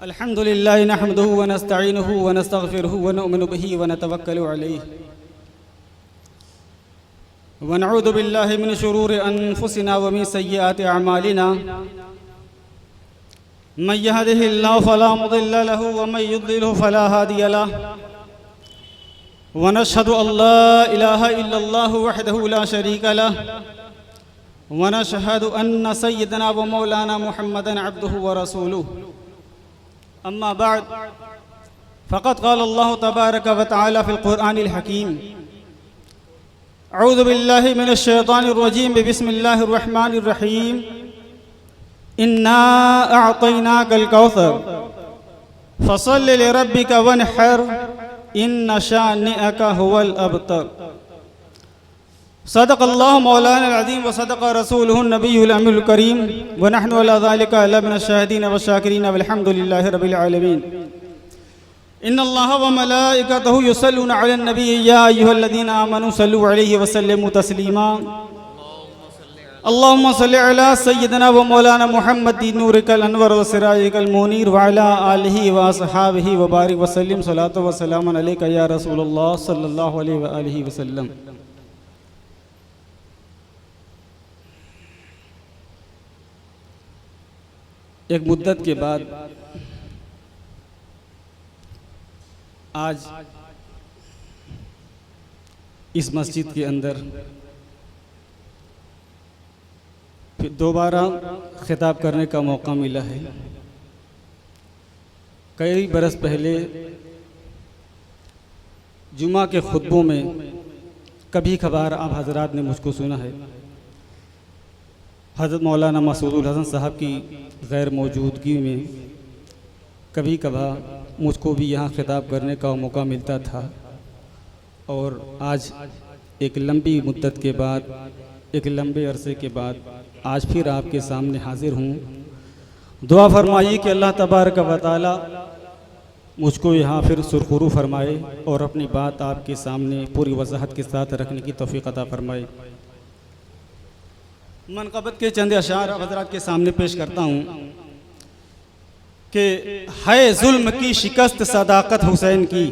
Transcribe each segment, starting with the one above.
अल्हम्दुलिल्लाह नहमदुहु व नस्तईनुहु व नस्तगफिरुहु व नु'मिनु बिही व नतवक्कलु अलैहि व नऊज़ु बिल्लाहि मिन शुरूरि अनफुसिना व मिन सय्यिआति अअमालिना मन यहदिहिल्लाहु फला मुदिल्ल लहु व मन युद्लिलहु फला हादिय लहु व नशहदु अल्ला इलाहा इल्लल्लाहु वहदहु ला शरीका लहु व नशहदु अन्न सय्यदना व मौलाना मुहम्मदन अब्दुहु व रसूलुहु अम्मा बाद फ़क़द क़ाल अल्लाहु तबारक व तआला फ़िल क़ुरआनिल हकीम अऊज़ु बिल्लाहि मिनश शैतानिर रजीम बिस्मिल्लाहिर रहमानिर रहीम इन्ना अअतैनाकल कौसर फ़सल्लि लिरब्बिका वन्हर इन्न शानिअका हुवल अबतर। सदक़ल्लाहु मौलाना अज़ीम व सदक़ रसूलुहुन नबियुल अमीनुल करीम व नहनु अला ज़ालिका लमिनश शाहिदीन व शाकिरीन वल्हम्दुलिल्लाहि रब्बिल आलमीन। इन्नल्लाह व मलाइकतहु युसल्लूना अलन नबी या अय्युहल्लज़ीना आमनू सल्लु अलैहि व सल्लिमू तस्लीमा। अल्लाहुम्मा सल्लि अला सय्यिदना व मौलाना मुहम्मदिन नूरिकल अनवर व सिराजिकल मुनीर व अला आलिहि व असहाबिहि व बारिक व सल्लिम सलातो व सलामन अलैका या रसूलल्लाह सल्लल्लाहु अलैहि व आलिहि वसल्लम। एक मुद्दत के बाद आज इस मस्जिद के अंदर फिर दोबारा खिताब करने का मौका मिला है। कई बरस पहले जुमा के खुतबों में कभी कभार आप हजरात ने मुझको सुना है, हज़रत मौलाना मसूदुल हसन साहब की गैर मौजूदगी में कभी कभार मुझको भी यहाँ खिताब करने का मौका मिलता था। और आज एक लंबी मुद्दत के बाद, एक लंबे अरसे के बाद आज फिर आपके सामने हाजिर हूँ। दुआ फरमाइए कि अल्लाह तबारक व तआला मुझको यहाँ फिर सुरखुरू फरमाए और अपनी बात आपके सामने पूरी वजाहत के साथ रखने की तौफीक अता फरमाए। मनक़बत के चंद अशार हज़रात के सामने पेश करता हूँ कि है जुल्म की शिकस्त सदाकत हुसैन की,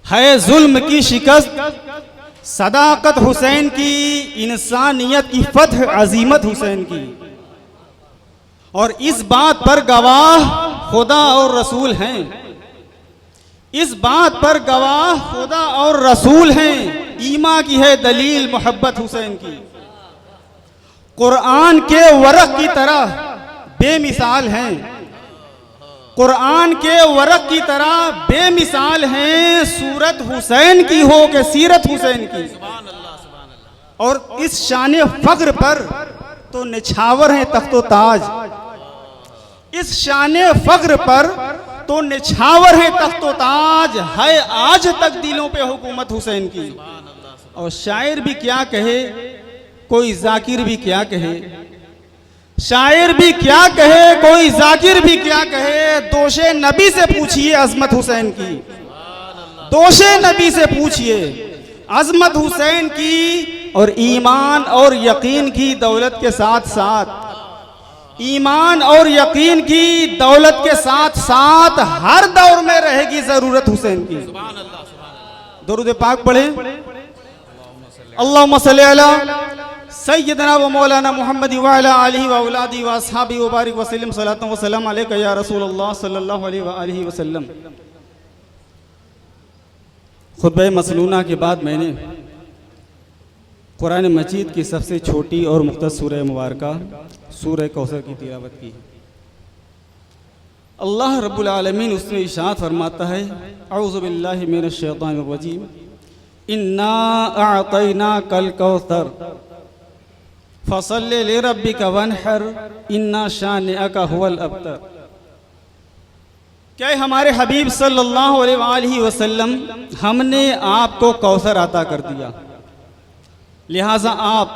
है जुल्म की शिकस्त सदाकत हुसैन की, इंसानियत की फतह अजीमत हुसैन की। और इस बात पर गवाह खुदा और रसूल हैं, इस बात पर गवाह खुदा और रसूल हैं। ईमा की है दलील मोहब्बत हुसैन की। कुरान के वरक़ की तरह बेमिसाल हैं, कुरान के वरक़ की तरह बेमिसाल हैं। सूरत हुसैन की हो के सीरत हुसैन की। और इस शान फ़ख्र पर तो निछावर हैं तख्तो ताज, इस शान फ़ख्र पर तो निछावर हैं तख्तो ताज। है आज तक दिलों पे हुकूमत हुसैन की। और शायर भी क्या कहे, कोई जाकिर भी क्या कहे, शायर भी क्या कहे, कोई जाकिर भी क्या कहे। दोषे नबी से पूछिए अजमत हुसैन की, दोषे नबी से पूछिए अजमत हुसैन की। और ईमान और यकीन की दौलत के साथ साथ, ईमान और यकीन की दौलत के साथ साथ हर दौर में रहेगी जरूरत हुसैन की। दुरूद पाक पढ़े। अल्लाहुम्मा सल्ली अला सय्यदना व मौलाना मुहम्मद व अला आलिहि व औलादी व अस्हाबी व बारिक व सल्लिम सलातो व सलाम अलैका या रसूलल्लाह सल्लल्लाहु अलैहि व आलिहि वसल्लम। खुतबा मसनूना के बाद मैंने कुरान मजीद की सबसे छोटी और मुख्तसर सूरह मुबारका सूरह कौसर की तिलावत की। अल्लाह रब्बुल आलमीन उसमें इरशाद फरमाता है, अऊज़ु बिल्लाहि मिनश शैतानिर रजीम, इन्ना अअतैनाकल कौसर फ़सल्लि लिरब्बिका वन्हर इन्ना शानिअका हुवल अबतर। क्या हमारे हबीब सल्लल्लाहु अलैहि वसल्लम, हमने आपको कौसर अता कर दिया, लिहाजा आप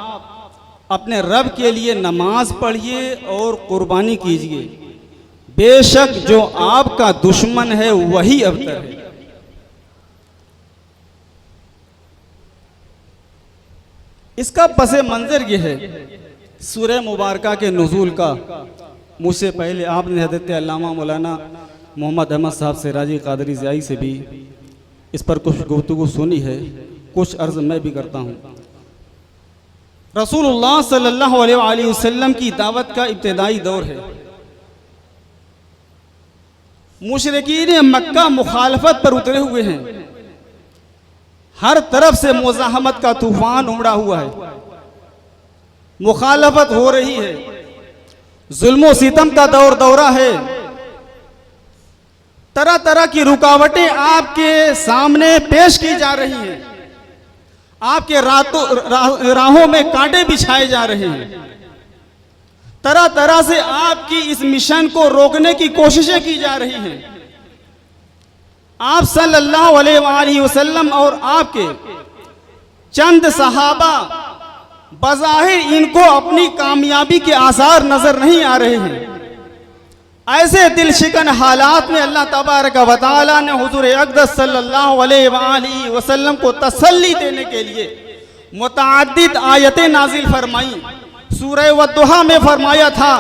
अपने रब के लिए नमाज पढ़िए और कुर्बानी कीजिए। बेशक जो आपका दुश्मन है वही अबतर है। इसका पसे मंजर यह है सूरह मुबारका के नुज़ूल का मुझसे पहले आपने हज़रत अल्लामा मौलाना मोहम्मद अहमद साहब सिराजी कादरी ज़ियाई से भी इस पर कुछ गुफ्तगू सुनी है, कुछ अर्ज़ मैं भी करता हूँ। रसूलुल्लाह सल्लल्लाहु अलैहि वसल्लम की दावत का इब्तिदाई दौर है। मुशरिकीन मक्का मुखालफत पर उतरे हुए हैं, हर तरफ से मुज़ाहमत का तूफान उमड़ा हुआ है, मुखालफत हो रही है, जुल्म सितम का दौरा है, तरह तरह की रुकावटें आपके सामने पेश की जा रही हैं, आपके राहों में कांटे बिछाए जा रहे हैं, तरह तरह से आपकी इस मिशन को रोकने की कोशिशें की जा रही हैं। आप सल्लल्लाहु अलैहि वसल्लम और आपके चंद सहाबा बज़ाहिर इनको अपनी कामयाबी के आसार नजर नहीं आ रहे हैं। ऐसे दिलशिकन हालात में अल्लाह तबारक व तआला ने हुजूर अक़दस सल्लल्लाहु अलैहि वसल्लम को तसल्ली देने के लिए मुतअद्दिद आयतें नाजिल फरमाई। सूरह वद्दुहा में फरमाया था,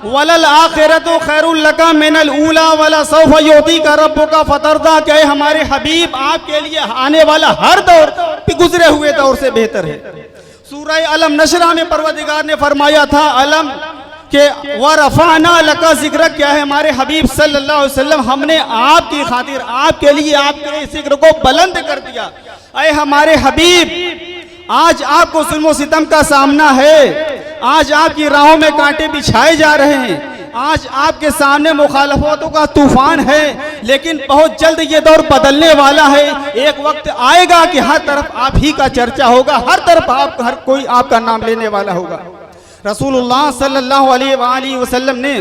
वलल आखिरतु खैरुल लका मिनल ऊला वला सौफ युतीका रब्बुका फतरदा, कि हमारे हबीब आपके लिए आने वाला हर दौर गुजरे हुए दौर से बेहतर है। सूरह अलम नशरा में परवरदिगार ने फरमाया था, अलम के वरफाना लका जिक्र, क्या है हमारे हबीब सल्लल्लाहु अलैहि वसल्लम हमने आपकी खातिर आपके लिए आपके जिक्र को बुलंद कर दिया। अय हमारे हबीब, आज आपको जुल्म सितम का सामना है, आज आपकी राहों में कांटे बिछाए जा रहे हैं, आज आपके सामने मुखालफतों का तूफान है, लेकिन बहुत जल्द ये दौर बदलने वाला है। एक वक्त आएगा कि हर तरफ आप ही का चर्चा होगा, हर तरफ हर कोई आपका नाम लेने वाला होगा। रसूलुल्लाह सल्लल्लाहु अलैहि वसल्लम ने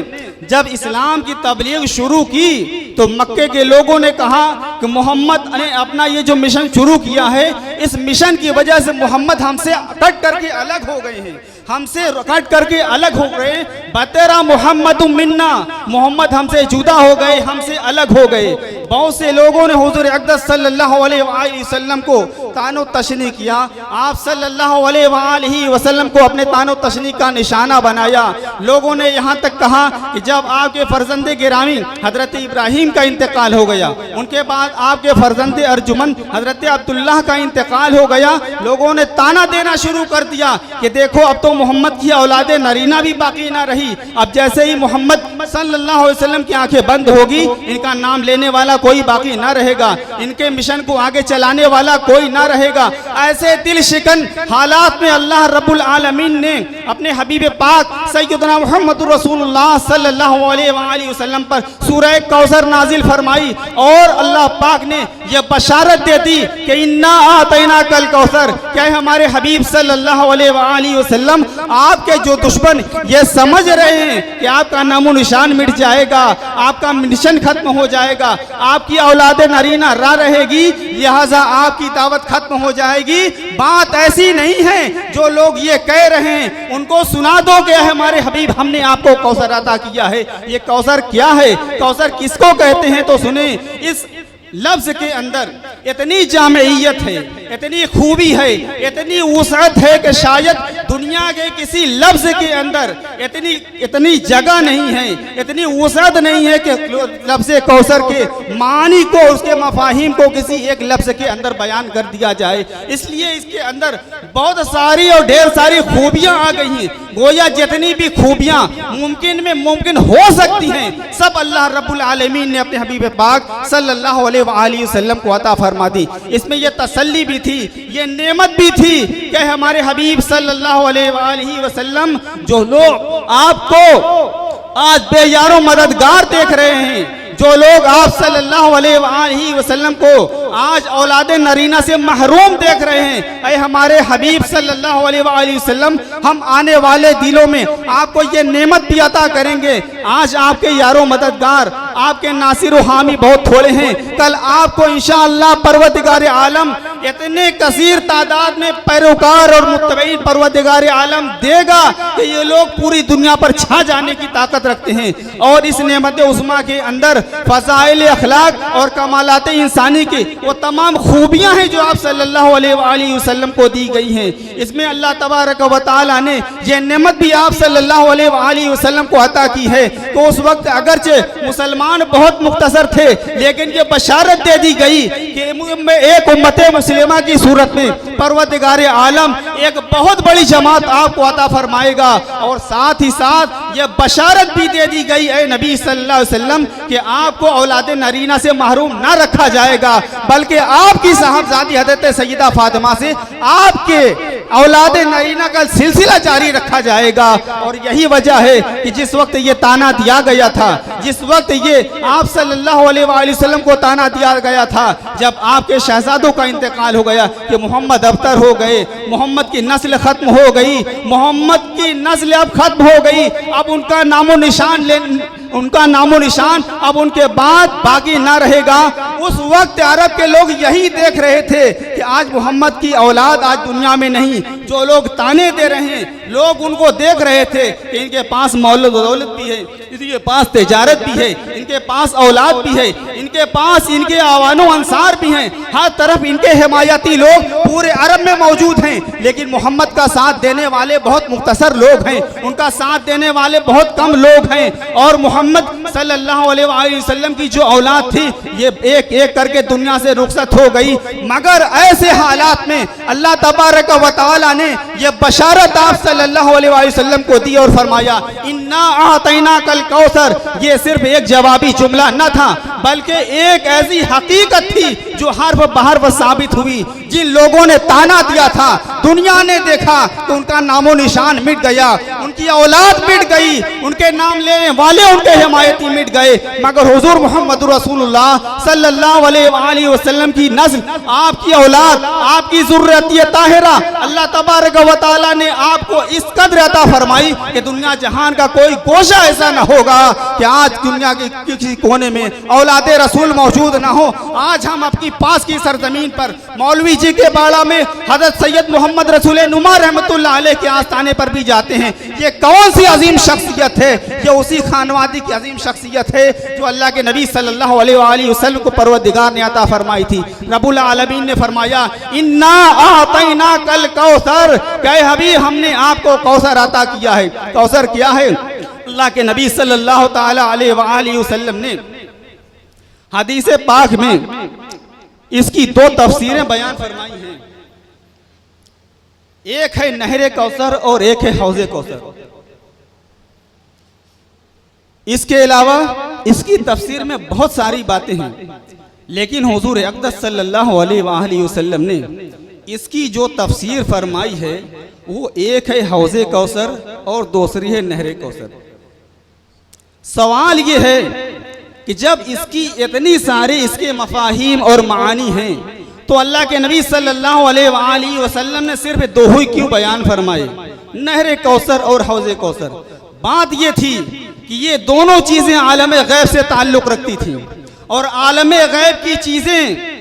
जब इस्लाम की तबलीग शुरू की तो मक्के के लोगों ने कहा कि मोहम्मद ने अपना ये जो मिशन शुरू किया है, इस मिशन की वजह से मोहम्मद हमसे कट करके अलग हो गए हैं, हमसे कट करके अलग हो गए। बतेरा मोहम्मद मिन्ना, मोहम्मद हमसे जुदा हो गए, हमसे अलग हो गए। बहुत से लोगों ने हुजूर अक़दस सल्लल्लाहु अलैहि वसल्लम को तानो तशनी किया, आप सल्लल्लाहु अलैहि वसल्लम को अपने तानो तशनी का निशाना बनाया। लोगों ने यहाँ तक कहा कि जब आपके फर्जंदे गिरामी हजरत इब्राहीम का इंतकाल हो गया, उनके बाद आपके फर्जंदे अर्जुमन हजरत अब्दुल्लाह का इंतकाल हो गया, लोगों ने ताना देना शुरू कर दिया कि देखो अब तो मोहम्मद की औलादे नरीना भी बाकी ना रही, अब जैसे ही मोहम्मद सल्लल्लाहु अलैहि वसल्लम की आंखें बंद होगी, इनका नाम लेने वाला कोई बाकी ना रहेगा, इनके मिशन को आगे चलाने वाला कोई ना रहेगा। ऐसे दिल शिकन हालात में अल्लाह रब्बुल आलमीन ने अपने हबीब पाक सैयदना मुहम्मद रसूलुल्लाह सल्लल्लाहु अलैहि वसल्लम पर सूरह कौसर नाजिल फरमाई और अल्लाह पाक ने यह बशारत दे दी कि इन्ना आतैना कल कौसर, क्या हमारे हबीब सल्लल्लाहु अलैहि वसल्लम आपके जो दुश्मन ये समझ रहे हैं कि आपका नामो निशान मिट जाएगा, आपका मिशन खत्म हो जाएगा, आपकी औलादे नरीना रा रहेगी, लिहाजा आपकी दावत खत्म हो जाएगी। बात ऐसी नहीं है जो लोग ये कह रहे हैं, उनको सुना दो कि हमारे हबीब हमने आपको कौसर अता किया है। ये कौसर क्या है, कौसर किसको कहते हैं, तो सुने। इस लफ्ज के अंदर इतनी जामियत है, इतनी खूबी है, इतनी वसअत है कि शायद दुनिया के किसी लफ्ज के अंदर इतनी जगह नहीं है, इतनी वसअत नहीं है कि लफ्ज कौसर के मानी को, उसके मफाहिम को किसी एक लफ्ज के अंदर बयान कर दिया जाए। इसलिए इसके अंदर बहुत सारी और ढेर सारी खूबियां आ गई हैं। गोया जितनी भी खूबियां मुमकिन में मुमकिन हो सकती हैं, सब अल्लाह रब्बुल आलमीन ने अपने हबीब पाक सल्लल्लाहु अलैहि वसल्लम को अता फरमा दी। इसमें यह तसल्ली भी थी, ये नेमत भी थी कि हमारे हबीब सल्लल्लाहु अलैहि वसल्लम जो लोग आपको आज बेयारो मददगार देख रहे हैं, जो लोग आप सल्लल्लाहु अलैहि वसल्लम को आज औलादे नरीना से महरूम देख रहे हैं, ऐ हमारे हबीब सल्लल्लाहु अलैहि वसल्लम हम आने वाले दिनों में आपको ये नेमत भी अता करेंगे। आज आपके यारो मददगार, आपके नासिर व हामी बहुत थोड़े हैं। कल आपको इंशाअल्लाह परवरदिगार आलम इतने कसीर तादाद में पैरोकार और मुत्तबईन परवरदिगार आलम देगा कि ये लोग पूरी दुनिया पर छा जाने की ताकत रखते हैं। और इस नेमत उस्मा के अंदर फ़ज़ाइल अखलाक और कमालात इंसानी की वो तमाम खूबियाँ हैं जो आप सल्लल्लाहु अलैहि वसल्लम को दी गई हैं। इसमें अल्लाह तबारक व तआला ने यह नेमत भी आप सल्लल्लाहु अलैहि वसल्लम को अता की है। तो उस वक्त अगरचे मुसलमान बहुत मुख्तसर थे, लेकिन ये बशारत दे दी गई कि एक उम्मत मुस्लिमा की सूरत में परवरदिगार आलम एक बहुत बड़ी जमात आपको अता फरमाएगा। और साथ ही साथ ये बशारत भी दे दी गई है नबी सल्लल्लाहु अलैहि वसल्लम कि आपको औलाद नरीना से महरूम ना रखा जाएगा, बल्कि आपकी साहबजादी हज़रत सैयदा फातिमा से आपके औलाद नरीना का सिलसिला जारी रखा जाएगा। और यही वजह है कि जिस वक्त ये ताना दिया गया था, जिस वक्त ये आप सल्लल्लाहु अलैहि वसल्लम को ताना दिया गया था, जब आपके शहजादों का इंतकाल हो गया कि मोहम्मद अबतर हो गए, मोहम्मद की नस्ल खत्म हो गई, मोहम्मद की नस्ल अब खत्म हो गई, अब उनका नामो निशान अब उनके बाद बाकी ना रहेगा। उस वक्त अरब के लोग यही देख रहे थे कि आज मोहम्मद की औलाद आज दुनिया में नहीं। जो लोग ताने दे रहे हैं, लोग उनको देख रहे थे कि इनके पास मौलद दौलत भी है, इनके पास तिजारत भी है, इनके पास औलाद भी है, इनके पास इनके आवानो अंसार भी हैं, हर तरफ इनके हिमायती लोग पूरे अरब में मौजूद हैं। लेकिन मोहम्मद का साथ देने वाले बहुत मुख्तसर लोग हैं, उनका साथ देने वाले बहुत कम लोग हैं। और मोहम्मद सल्लल्लाहु अलैहि वसल्लम की जो औलाद थी ये एक एक करके दुनिया से रुखसत हो गई। मगर ऐसे हालात में अल्लाह तबारक व तआला ने ये बशारत आप सल्लल्लाहु अलैहि वसल्लम को दी और फरमाया इन्ना आतैना कल कौसर। ये सिर्फ एक जवाबी जुमला न था, बल्कि एक ऐसी हकीकत थी जो हर्फ बहर्फ साबित हुई। जिन लोगों ने ताना दिया था, दुनिया ने देखा तो उनका नामो निशान मिट गया, उनकी औलाद मिट गई, उनके नाम लेने वाले उनके हिमायती मिट गए। मगर हुजूर मोहम्मद रसूलुल्लाह सल्लल्लाहु अलैहि वसल्लम की नस्ल, आपकी औलाद, आपकी ज़ुर्रियत ताहिरा अल्लाह तबारक व तआला ने आपको इस कदर अता फरमाई कि दुनिया जहान का कोई गोशा ऐसा न होगा कि आज दुनिया के किसी कोने में औलाद रसूल मौजूद ना हो। आज हम अपनी पास की सरजमीन पर मौलवी जी के बाड़ा में हजरत सैयद मोहम्मद रसूल नुमा रहमतुल्लाह अलैह के आस्थाने पर भी जाते हैं। ये कौन सी अजीम शख्सियत है? ये उसी खानवादी की अजीम शख्सियत है जो अल्लाह के नबी सल्लल्लाहु अलैहि वसल्लम को परवरदिगार ने अता फरमाई थी। रब्बुल आलमीन ने फरमाया इन्ना आतैना कल कौसर, कहे हबीब हमने आपको कौसर अता किया है। कौसर क्या है? अल्लाह के नबी सल्लल्लाहु ताला अलैहि वसल्लम ने हदीस पाक में इसकी दो तफसीरें बयान फरमाई हैं। एक है नहरे कौसर और एक है हौज़े कौसर। इसके अलावा इसकी तफसीर में बहुत सारी बातें हैं, लेकिन हुजूर अक़दस सल्लल्लाहु अलैहि वसल्लम ने इसकी जो तफसीर फरमाई है वो एक है हौज़े कौसर और दूसरी है नहरे कौसर। सवाल ये है कि जब इसकी इतनी सारी इसके मफाहीम और मानी हैं तो अल्लाह के नबी सल्लल्लाहु अलैहि वसल्लम ने सिर्फ दो ही क्यों बयान फरमाए, नहरे कौसर और हौज़े कौसर? बात ये थी कि ये दोनों चीज़ें आलम गैब से ताल्लुक़ रखती थी और आलम गैब की चीज़ें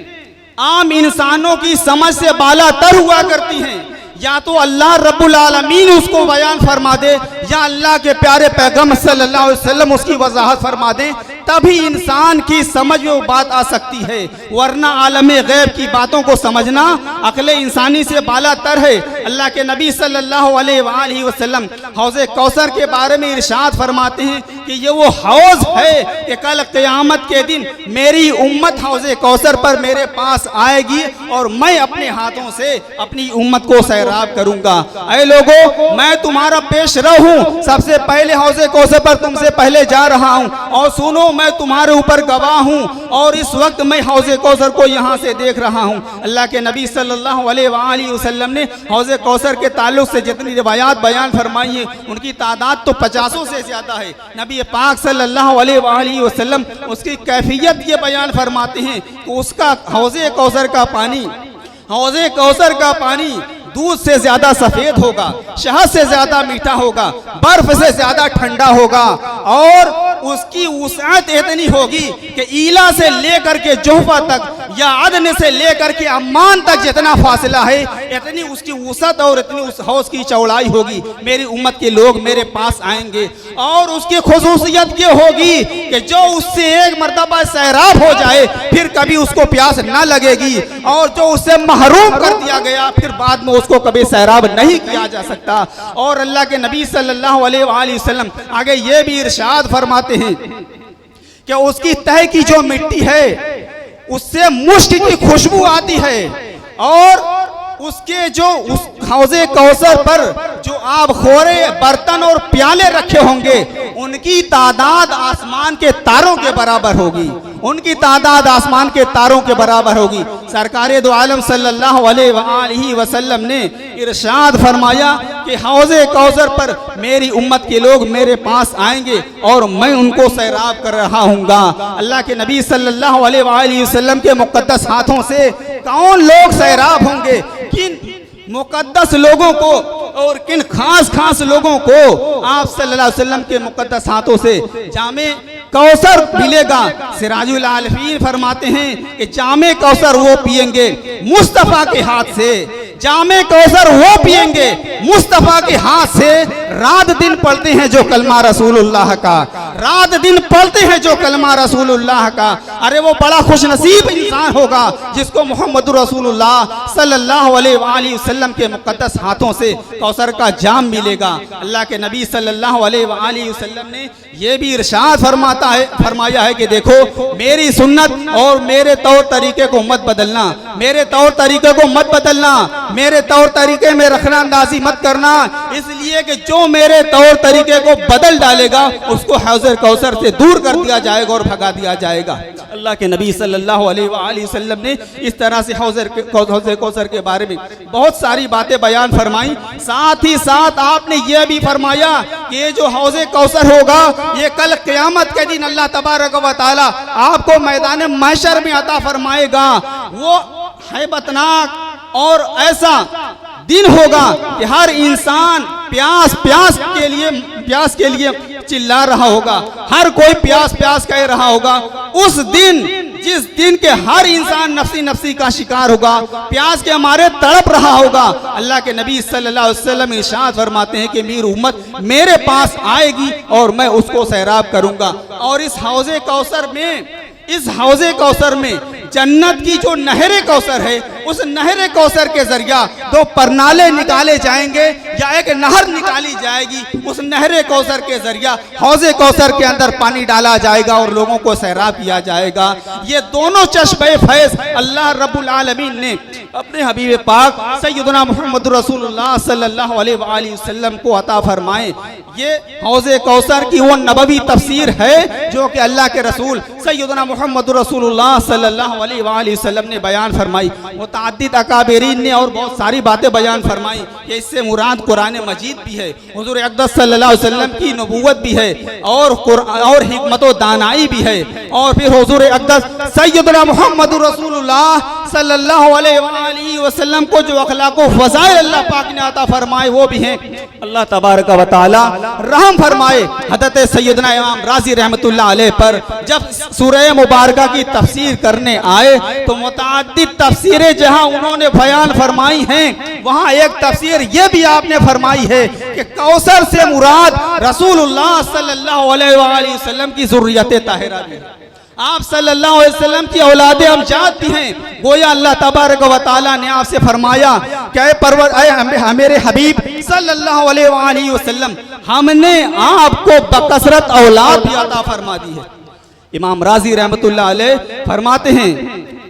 आम इंसानों की समझ से बालातर हुआ करती हैं। या तो अल्लाह रब्बुल आलमीन उसको बयान फरमा दे या अल्लाह के प्यारे पैगम्बर सल्लल्लाहु अलैहि वसल्लम उसकी वजाहत फरमा दे, तभी इंसान की समझ में वो बात आ सकती है। वरना आलम गैब की बातों को समझना अक्ल इंसानी से बालातर है। अल्लाह के नबी सल्लल्लाहु अलैहि वसल्लम हौज़े कौसर के बारे में इरशाद फरमाते हैं कि ये वो हौज़ है कि कल क़यामत के दिन मेरी उम्मत हौज़े कौसर पर मेरे पास आएगी और मैं अपने हाथों से अपनी उम्मत को सैराब करूंगा। ऐ लोगों, मैं तुम्हारा पेश रहूं, सबसे पहले हौज़े कौसर पर तुमसे पहले जा रहा हूं और सुनो मैं तुम्हारे ऊपर गवाह हूं और इस वक्त मैं हौज़े कौसर को यहां से देख रहा हूं। अल्लाह के नबी सल्लल्लाहु अलैहि वसल्लम ने हौज़े कौसर के ताल्लुक से जितनी रिवायात बयान फरमाई है उनकी तादाद तो 50 से ज्यादा है। नबी पाक सल्लल्लाहु अलैहि वसल्लम उसकी कैफियत ये बयान फरमाते हैं कि उसका हौज़े कौसर का पानी दूध से ज्यादा सफेद होगा, शहद से ज्यादा मीठा होगा, बर्फ से ज्यादा ठंडा होगा, और उसकी वुसअत इतनी होगी कि ईला से लेकर के जोहफा तक या अदन से लेकर के अम्मान तक जितना फासला है, इतनी उसकी वुसअत और इतनी उस हौज की चौड़ाई होगी। मेरी उम्मत के लोग मेरे पास आएंगे, और उसकी खुसूसियत ये होगी कि जो उससे एक मर्तबा सैराब हो जाए फिर कभी उसको प्यास न लगेगी, और जो उससे महरूम कर दिया गया फिर बाद में उसको कभी सैराब नहीं किया जा सकता। और अल्लाह के नबी सल्लल्लाहु अलैहि वसल्लम आगे ये भी इरशाद फरमाते हैं कि उसकी तह की जो मिट्टी है उससे मुश्क की खुशबू आती है, और उसके जो उस हौज़े कौसर पर जो आब खोरे बर्तन और प्याले रखे होंगे उनकी तादाद आसमान के तारों के बराबर होगी, उनकी तादाद आसमान के तारों के बराबर होगी। सरकारे दो आलम सल्लल्लाहु अलैहि वसल्लम ने इरशाद फरमाया कि हौज़े कौसर पर मेरी उम्मत के लोग मेरे पास आएंगे और मैं उनको सैराब कर रहा हूँगा। अल्लाह के नबी सल्लल्लाहु अलैहि वसल्लम के मुक़द्दस हाथों से कौन लोग सैराब होंगे, किन मुक़द्दस लोगों को और किन खास लोगों को आप सल्लल्लाहु अलैहि वसल्लम के मुक़द्दस हाथों से जामे कौसर मिलेगा। सिराजुल आलमीन फरमाते हैं कि जामे कौसर वो पिएंगे मुस्तफ़ा के हाथ से, जामे कौसर वो पिएंगे मुस्तफ़ा के हाथ से, रात दिन पढ़ते हैं जो कलमा रसूलुल्लाह का, रात दिन पढ़ते हैं जो कलमा रसूलुल्लाह का। अरे वो बड़ा खुशनसीब इंसान होगा जिसको मोहम्मद रसूलुल्लाह सल्लल्लाहु अलैहि वसल्लम के मुक़द्दस हाथों से कौसर का जाम मिलेगा। अल्लाह के नबी सल्लल्लाहु अलैहि वसल्लम ने ये भी इरशाद फरमाया है कि देखो मेरी सुन्नत और मेरे तौर तरीके को मत बदलना, मेरे तौर तरीके को मत बदलना, मेरे तौर तरीके में रखना अंदाजी मत करना, इसलिए कि जो मेरे तौर तरीके को बदल डालेगा उसको हौज़े कौसर से दूर कर दिया जाएगा और भगा दिया जाएगा। अल्लाह के नबी सल्लल्लाहु अलैहि वसल्लम ने इस तरह से हौज़े कौसर के बारे में बहुत सारी बातें बयान फरमाई। साथ ही साथ आपने यह भी फरमाया कि ये जो हौज़े कौसर होगा ये कल क़यामत के दिन अल्लाह तबारक व तआला आपको मैदान महशर में अता फरमाएगा। वो हैबतनाक और ऐसा दिन होगा कि हर इंसान प्यास के लिए चिल्ला रहा होगा, हर कोई प्यास कह रहा होगा। उस दिन जिस दिन के हर इंसान नफ्सी नफ्सी का शिकार होगा, प्यास के मारे तड़प रहा होगा, अल्लाह के नबी सल्लल्लाहु अलैहि वसल्लम इरशाद फरमाते हैं कि मेरी उम्मत मेरे पास आएगी और मैं उसको सैराब करूंगा। और इस हौज़े कौसर में जन्नत की जो नहरे कौसर है उस नहरे कौसर के जरिया दो परनाले निकाले जाएंगे या एक नहर निकाली जाएगी, उस नहरे कौसर के जरिया हौज़े कौसर के अंदर पानी डाला जाएगा और लोगों को सैराब किया जाएगा। ये दोनों चश्मे फैज़ अल्लाह रब्बुल आलमीन ने अपने हबीब पाक सैयदना मोहम्मद रसूलुल्लाह सल्लल्लाहु अलैहि वसल्लम को अता फरमाए। ये हौज़े कौसर की वो नबवी तफसीर है जो कि अल्लाह के रसूल सैयदना मोहम्मद रसूलुल्लाह सल्लल्लाहु अलैहि वसल्लम ने बयान फरमाई। मुतअद्दिद अकाबिरीन ने और बहुत सारी बातें बयान फरमाई कि इससे मुराद कुरान मजीद भी है, हुज़ूर अक़दस सल्लल्लाहु अलैहि वसल्लम की नबूवत भी है और हिकमत व दानाई भी है, और फिर हुज़ूर अक़दस सैयदना मोहम्मद रसूलुल्लाह सल्लल्लाहु अलैहि वसल्लम को जो अखलाक व फ़ज़ाइल अल्लाह पाक ने अता फरमाए वो भी हैं। अल्लाह तबारक व तआला रहम फरमाए हज़रत सैयदना इमाम राज़ी रहमतुल्लाह अलैह पर जब सूरह मुबारका की तफसीर करने आए तो मुतअद्दिद तफसीरें जहां उन्होंने बयान फरमाई हैं वहां एक तफसीर ये भी आपने फरमाई है कि कौसर से मुराद रसूलुल्लाह सल्लल्लाहु अलैहि वसल्लम की ज़ुर्रियत ताहिरा भी है, आप सल्लल्लाहु अलैहि वसल्लम की औलादे अमजाद भी हैं। गोया अल्लाह तबारक व तआला ने आपसे फरमाया कि मेरे हबीब सल्लल्लाहु अलैहि वसल्लम हमने आपको बकसरत औलाद भी अता फरमा दी है। इमाम राज़ी रहमतुल्लाह अलैह फरमाते हैं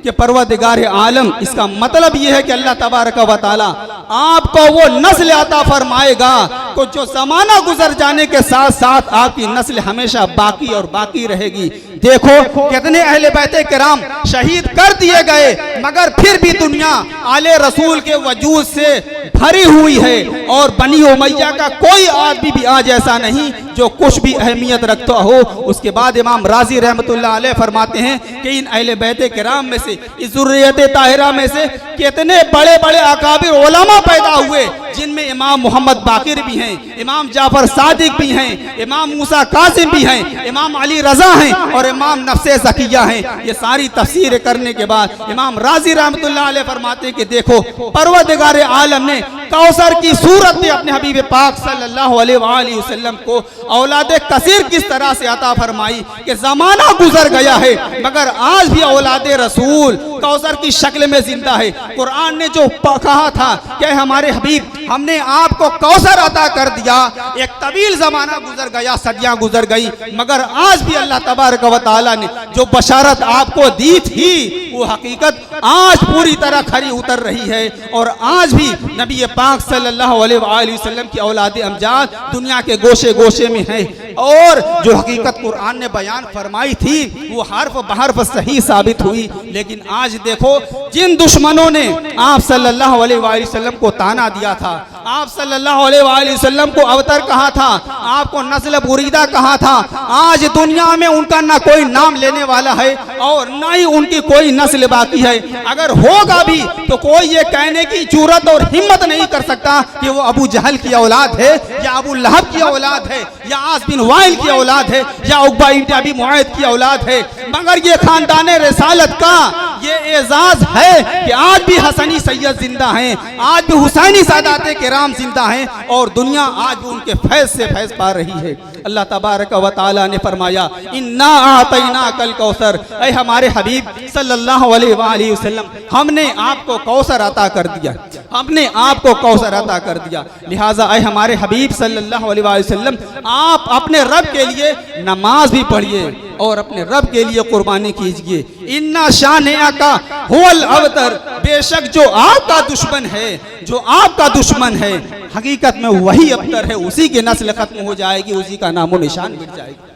कि परवरदिगार आलम, इसका मतलब यह है कि अल्लाह तबारक व तआला आपको वो नस्ल अता फरमाएगा को जो ज़माना गुजर जाने के साथ साथ आपकी नस्ल हमेशा बाकी और बाकी रहेगी। देखो कितने अहले बैत किराम शहीद कर दिए गए मगर फिर भी दुनिया आले रसूल के वजूद से भरी हुई है और बनी उमैया का कोई आदमी भी आज ऐसा नहीं जो कुछ भी अहमियत रखता हो। उसके बाद इमाम राजी रहमतुल्लाह अलैह फरमाते हैं कि इन अहले बैत किराम में से, इस ज़ुर्रियत ताहिरा में से कितने बड़े बड़े अकाबिर उलमा पैदा हुए, जिनमें इमाम मोहम्मद बाकिर भी हैं, इमाम जाफर सादिक भी हैं, इमाम मूसा कासिम भी हैं, इमाम अली रजा हैं और इमाम नफ्से ज़किया हैं। ये सारी तफसीर करने के बाद इमाम राजी रहमतुल्लाह अलैह फरमाते कि देखो, परवरदिगार आलम ने कौसर की सूरत में अपने हबीब पाक सल्लल्लाहु अलैहि वसल्लम को औलाद कसीर किस तरह से अता फरमाई कि ज़माना गुजर गया है मगर आज भी औलाद रसूल कौसर की शक्ल में जिंदा है। कुरान ने जो कहा था कि हमारे हबीब हमने आपको कौसर अता कर दिया, एक तवील जमाना गुजर गया, सदियां गुजर गई, मगर आज भी अल्लाह तबारक व तआला ने जो बशारत आपको दी थी वो हकीकत आज पूरी तरह खरी उतर रही है। और आज भी नबी पाक सल्लल्लाहु अलैहि वसल्लम की औलाद अमजाद दुनिया के गोशे गोशे में है और जो हकीकत कुरान ने बयान फरमाई थी वो हर्फ बहर्फ सही साबित हुई। लेकिन आज देखो, जिन दुश्मनों ने आप सल्लल्लाहु अलैहि वसल्लम को ताना दिया था, आप सल्लल्लाहु अलैहि वसल्लम को अवतर कहा था, आपको नस्ल बुरीदा कहा था, आज दुनिया में उनका ना कोई नाम लेने वाला है और ना ही उनकी कोई नस्ल बाकी है। अगर होगा भी तो कोई ये कहने की जुर्रत और हिम्मत नहीं कर सकता कि वो अबू जहल की औलाद है या अबू लहब की औलाद है या आस बिन वाइल की औलाद है या उक़बा इब्न अबी मुआयद की औलाद है। मगर ये खानदान रिसालत का ये एजाज है कि आज भी हसनी सैयद जिंदा हैं, आज भी हुसैनी सादाते किराम जिंदा हैं और दुनिया आज भी उनके फैज से फैज पा रही है। अल्लाह तबारक व तआला ने फरमाया, इन्ना आतैना कल कौसर, ऐ हमारे हबीब सल्लल्लाहु अलैहि वसल्लम हमने आपको कौसर अता कर दिया, हमने आपको कौसर अता कर दिया। लिहाजा ऐ हमारे हबीब सल्लल्लाहु अलैहि वसल्लम आप अपने रब के लिए नमाज भी पढ़िए और अपने रब के लिए कुर्बानी कीजिए। इन्ना शानिया का हुवल अवतर, बेशक जो आपका दुश्मन है, जो आपका दुश्मन है हकीकत में वही अबतर है, उसी की नस्ल खत्म हो जाएगी, उसी का नामो निशान मिट जाएगा।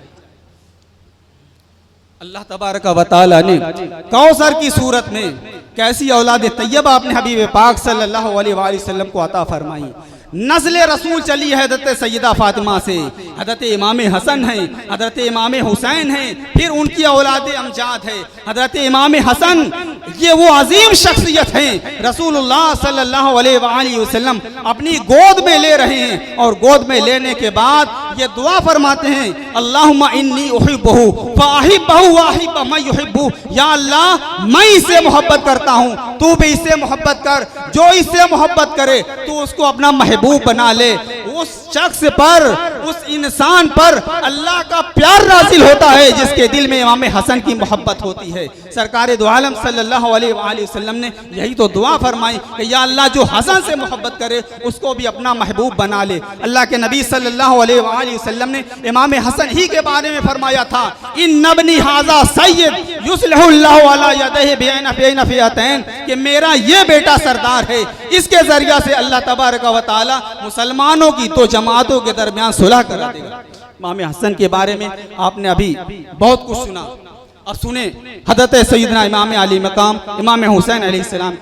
अल्लाह तबारक व तआला ने कौसर की सूरत में कैसी औलाद तैयबा अपने हबीब पाक सल्लल्लाहु अलैहि वसल्लम को अता फरमाई। नस्ल रसूल चली है हज़रत सैयदा फातिमा से, हज़रत इमाम हसन है, हज़रत इमाम हुसैन है, फिर उनकी औलाद अमजाद है। हज़रत इमाम हसन ये वो अजीम शख्सियत हैं, रसूलुल्लाह सल्लल्लाहु अलैहि वसल्लम अपनी गोद में ले रहे हैं और गोद में लेने के बाद ये दुआ फरमाते हैं, अल्लाहुम्मा इन्नी उहिब्बुहु फ़अहिब्बहु व अहिब्ब मन युहिब्बु, या अल्लाह मैं इससे मोहब्बत करता हूँ, तू भी इससे मोहब्बत कर, जो इससे मोहब्बत करे तू उसको अपना महबूब बना ले। उस शख्स पर, उस इंसान पर अल्लाह का प्यार नाज़िल होता है जिसके दिल में इमाम हसन की मोहब्बत होती है। सरकार दो आलम सल्लल्लाहु अलैहि वसल्लम ने यही तो दुआ फरमाई कि या अल्लाह जो हसन से मोहब्बत करे उसको भी अपना महबूब बना ले। अल्लाह के नबी सल्लल्लाहु अलैहि वसल्लम ने इमाम हसन ही के बारे में फरमाया था, इन नबनी हाजा सैयद युस्लिहुल्लाहु अला यदैहि बैन फिअतैन, कि मेरा ये बेटा सरदार है, इसके जरिया से अल्लाह तबारक व तआला मुसलमानों की तो जमातों के दरमियान सुलह करा देगा। इमाम हसन के बारे में आपने अभी बहुत कुछ सुना, अब सुने हज़रत सैयदना इमाम अली मकाम इमाम हुसैन अलैहिस्सलाम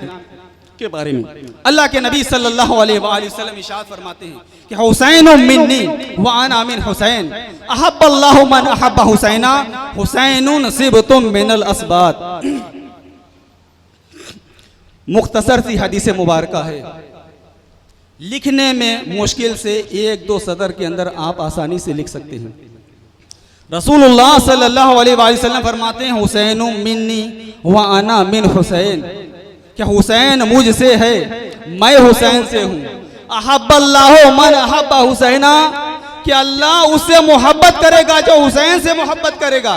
के बारे में। अल्लाह के नबी सल्लल्लाहु अलैहि वसल्लम इरशाद फरमाते हैं कि हुसैन मिन्नी व अना मिन हुसैन, अहब्बल्लाहु मन अहब्ब हुसैना, हुसैनुन सिबतुम मिनल अस्बात। मुख्तसर सी हदीस मुबारका है, लिखने में मुश्किल से एक दो सदर के अंदर आप आसानी से लिख सकते हैं। रसूलुल्लाह सल्लल्लाहु अलैहि वसल्लम फरमाते हैं, हुसैन मिन्नी व अना मिन हुसैन, क्या हुसैन मुझसे है, मैं हुसैन से हूँ। अहब्बल्लाहु मन अहब्बा हुसैना, कि अल्लाह उससे मोहब्बत करेगा जो हुसैन से मोहब्बत करेगा।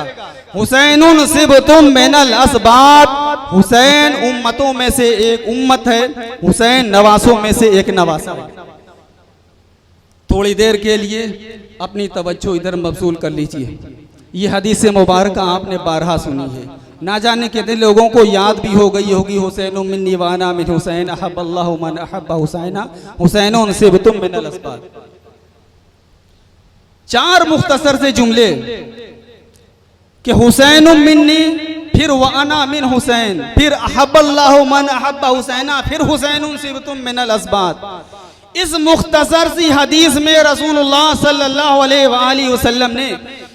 हुसैनुन सिबतुम मिनल अस्बात, हुसैन उम्मतों में से एक उम्मत है, हुसैन नवासों में से एक नवासा है। थोड़ी देर के लिए अपनी तवज्जो इधर मबसूल कर लीजिए। ये हदीस मुबारक आपने बारहा सुनी है, ना जाने कितने लोगों को याद भी हो गई होगी। हुसैन मिन्नी व अना मिन हुसैन, अहब्बल्लाहु मन अहब्ब हुसैना, हुसैनुन सिबतुम मिनल अस्बात। चार मुख्तसर से जुमले कि हुसैन मिन्नी, फिर व अना मिन हुसैन, फिर अहब्बल्लाहु मन अहब्बा हुसैना, फिर हुसैनुन सिबतुम मिनल अस्बात। इस मुख्तसर सी हदीस में रसूलुल्लाह सल्लल्लाहु अलैहि वसल्लम ने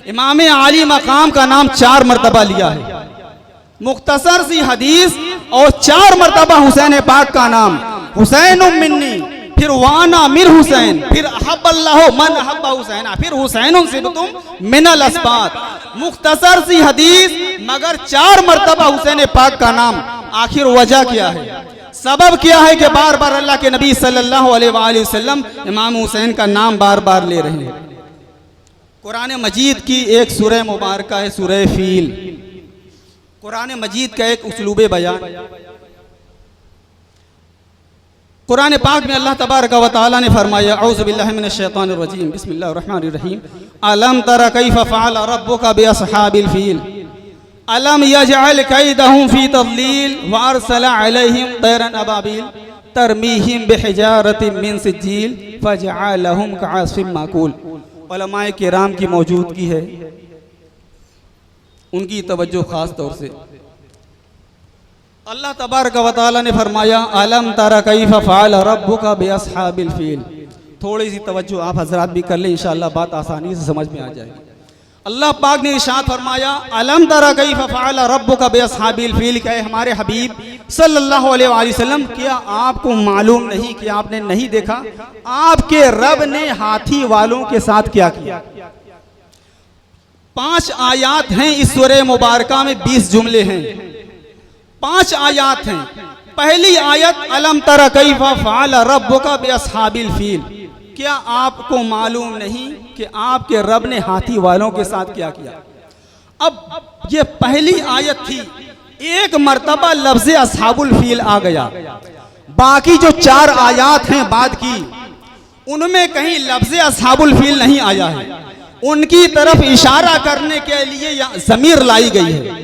इमाम आली मकाम का नाम 4 मरतबा लिया है। मुख्तसर सी हदीस और 4 मरतबा हुसैन पाक का नाम, हुसैनुम मिन्नी, फिर वाना मिर हुसैन, फिर अहब्बल्लाहु मन अहब्बा हुसैना, फिर हुसैनुन सिबतुम मिनल अस्बात। मुख्तसर सी हदीस मगर 4 मरतबा हुसैन पाक का नाम। आखिर वजह क्या है, सबब क्या है कि बार बार अल्लाह के नबी सल्लल्लाहु अलैहि वसल्लम इमाम हुसैन का नाम बार बार ले रहे हैं? कुरान मजीद की एक सूरह मुबारक है सूरह फील। कुरान मजीद का एक उसलूब बयान। कुरान पाक में अल्लाह तबारक व तआला ने फरमाया, औज़ु बिल्लाहि मिनश शैतानिर रजीम, बिस्मिल्लाहिर रहमानिर रहीम, अलम तरा कैफ़ फ़अल रब्बुका बिअस्हाबिल फील, अलम यजअल कैदहुम फी तज़लील व अरसला अलैहिम तैरन अबाबिल तरमीहिम बिहिजारतिन मिन सिज्जील फजअलहुम कअस्फिन माकूल। उलमाए किराम की मौजूदगी है, उनकी तवज्जो खास तौर से। अल्लाह तबारक व तआला ने फरमाया, अलम तरा कैफ़ फ़अल रब्बुका बिअस्हाबिल फील। थोड़ी सी तवज्जो आप हजरात भी कर लें, इंशाअल्लाह बात आसानी से समझ में आ जाएगी। अल्लाह पाक ने इरशाद फरमाया, अलम तरा कैफ़ फ़अल रब्बुका बिअस्हाबिल फील, क्या हमारे हबीब सल्लल्लाहु अलैहि वसल्लम, क्या आपको मालूम नहीं, कि आपने नहीं देखा आपके रब ने हाथी वालों के साथ क्या किया? 5 आयात हैं इस सूरह मुबारका में, 20 जुमले हैं, 5 आयात हैं। पहली आयत अलम तरा कैफ़ फ़अल रब्बुका बिअस्हाबिल फील, क्या आपको मालूम नहीं कि आपके रब ने हाथी वालों के साथ क्या किया? अब ये पहली आयत थी, एक मर्तबा लफ्ज़ अस्हाबुल फील आ गया। बाकी जो 4 आयात हैं बाद की, उनमें कहीं लफ्ज़ अस्हाबुल फील नहीं आया है। उनकी तरफ इशारा करने के लिए ज़मीर लाई गई है,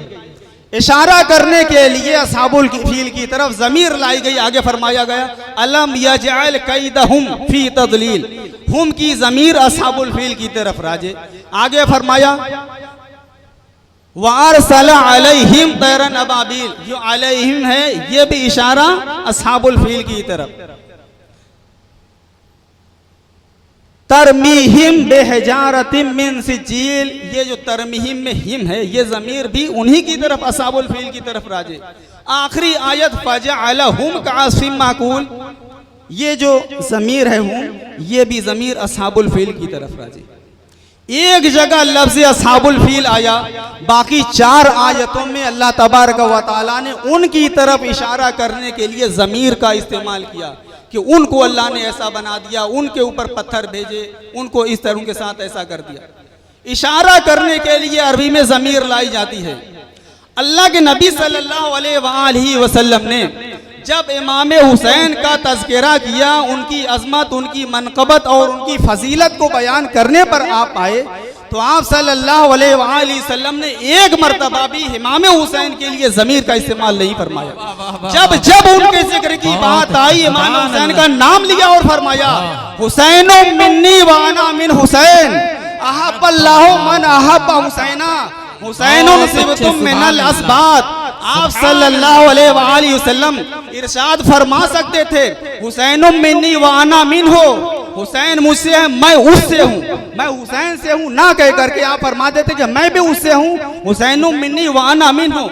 इशारा करने के लिए अस्हाबुल फील की तरफ ज़मीर लाई गई। आगे फरमाया गया, अलम यजअल कैदहुम फी तज़लील, हुम की ज़मीर अस्हाबुल फील की तरफ राजे। आगे फरमाया, व अरसला अलैहिम तैरन अबाबिल, जो अलैहिम है ये भी इशारा अस्हाबुल फील की तरफ। तरमीहिम बेहिजारतिन मिन सिज्जील, ये जो तरमीहिम में हिम है ये ज़मीर भी उन्हीं की तरफ अस्हाबुल फील की तरफ राजे। आखिरी आयत फजअलहुम कअस्फिन माकूल, ये जो ज़मीर है हुम, ये भी ज़मीर अस्हाबुल फील की तरफ राजे। एक जगह लफ्ज़ अस्हाबुल फील आया, बाकी 4 आयतों में अल्लाह तबारक व तआला ने उनकी तरफ इशारा करने के लिए ज़मीर का इस्तेमाल किया कि उनको अल्लाह ने ऐसा बना दिया, उनके ऊपर पत्थर भेजे, उनको इस तरह के साथ ऐसा कर दिया। इशारा करने के लिए अरबी में ज़मीर लाई जाती है। अल्लाह के नबी सल्लल्लाहु अलैहि वसल्लम ने जब इमाम हुसैन का तज़किरा किया, उनकी अज़मत, उनकी मनक़बत और उनकी फजीलत को बयान करने पर आप आए, तो आप सल्लल्लाहु अलैहि वसल्लम ने एक मरतबा भी इमाम हुसैन के लिए ज़मीर का इस्तेमाल नहीं फरमाया। जब जब उनके जिक्र की बात आई, इमाम हुसैन का नाम लिया और फरमाया, हुसैनो मिन्नी व अना मिन हुसैन, अहब्बल्लाहु मन अहब्बा हुसैना, हुसैनुन सिबतुम मिनल अस्बात। आप सल्लल्लाहु अलैहि वसल्लम इरशाद फरमा सकते थे, हुसैनुम मिन्नी व अना मिन्हु, हुसैन मुझसे है मैं उससे हूँ, मैं हुसैन से हूँ, ना कह करके आप फरमा देते कि मैं भी उससे हूँ, हुसैनुम मिन्नी व अना मिन्हु।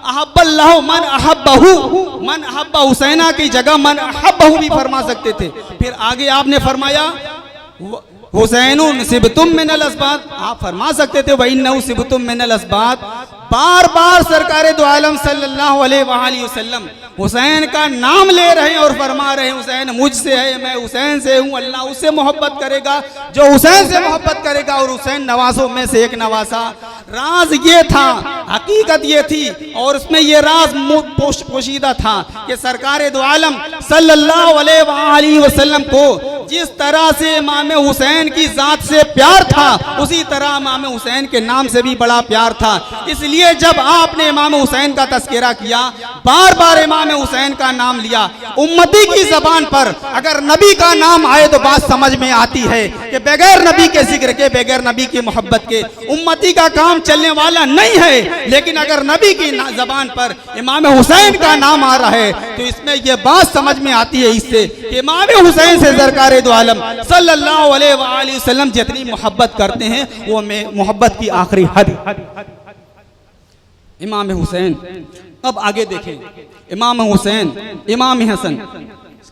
अहब्बल्लाहु मन अहब्बहु, मन अहब्बा हुसैना की जगह मन अहब्बहु भी फरमा सकते थे। फिर आगे आपने फरमाया हुसैनुन सिबतुम मिनल अस्बात, आप फरमा सकते थे वइन्नहु सिबतुम मिनल अस्बात। बार बार सरकार दो आलम सल्लल्लाहु अलैहि वसल्लम हुसैन का नाम ले रहे हैं और फरमा रहे हैं, हुसैन मुझसे है, मैं हुसैन से हूँ, अल्लाह उससे मोहब्बत करेगा जो हुसैन से मोहब्बत करेगा, और हुसैन नवासों में से एक नवासा। राज ये था, हकीकत ये थी, और उसमें ये राज पोशीदा था कि सरकार दो आलम सल्लल्लाहु अलैहि वसल्लम को जिस तरह से इमाम हुसैन की जात से प्यार था, उसी तरह इमाम हुसैन के नाम से भी बड़ा प्यार था। इसलिए जब आपने इमाम हुसैन का तस्करा किया, बार बार इमाम हुसैन का नाम लिया, उम्मती की जबान पर अगर नबी का नाम आए तो बात समझ में आती है कि बगैर नबी के जिक्र के, बगैर नबी की मोहब्बत के उम्मती का काम चलने वाला नहीं है। लेकिन अगर नबी की जबान पर इमाम हुसैन का नाम आ रहा है तो इसमें यह बात समझ में आती है इससे कि इमाम हुसैन से सरकार दो आलम सल्लल्लाहु अलैहि वसल्लम जितनी मोहब्बत करते हैं वो मोहब्बत की आखिरी हद इमाम हुसैन। अब आगे देखें, इमाम हुसैन, इमाम हसन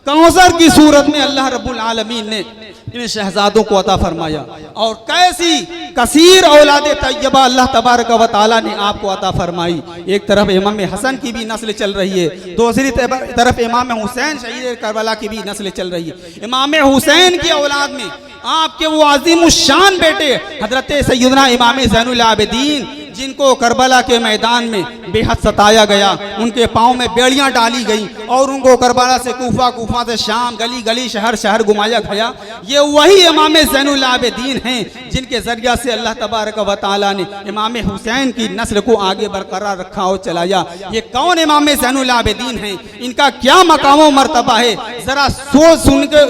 कौसर की सूरत में अल्लाह रब्बुल आलमीन ने इन शहजादों को अता फरमाया और कैसी कसीर औलादे तैयबा अल्लाह तबारक व तआला ने आपको अता फरमाई। एक तरफ इमाम हसन की भी नस्ल चल रही है, दूसरी तरफ इमाम हुसैन शहीद करबला की भी नस्ल चल रही है। इमाम हुसैन की औलाद में आपके वो अजीम शान बेटे हजरत सैयदना इमाम ज़ैनुल आबिदीन, जिनको करबला के मैदान में बेहद सताया गया, उनके पाँव में बेड़ियां डाली गई और उनको करबला से कूफा, कूफा से शाम, गली गली, शहर शहर घुमाया गया। ये वही इमाम ज़ैनुल आबिदीन हैं जिनके जरिया से अल्लाह तबारक व तआला ने इमाम हुसैन की नस्ल को आगे बरकरार रखा और चलाया। ये कौन इमाम ज़ैनुल आबिदीन हैं, इनका क्या मकाम मर्तबा है, जरा सोच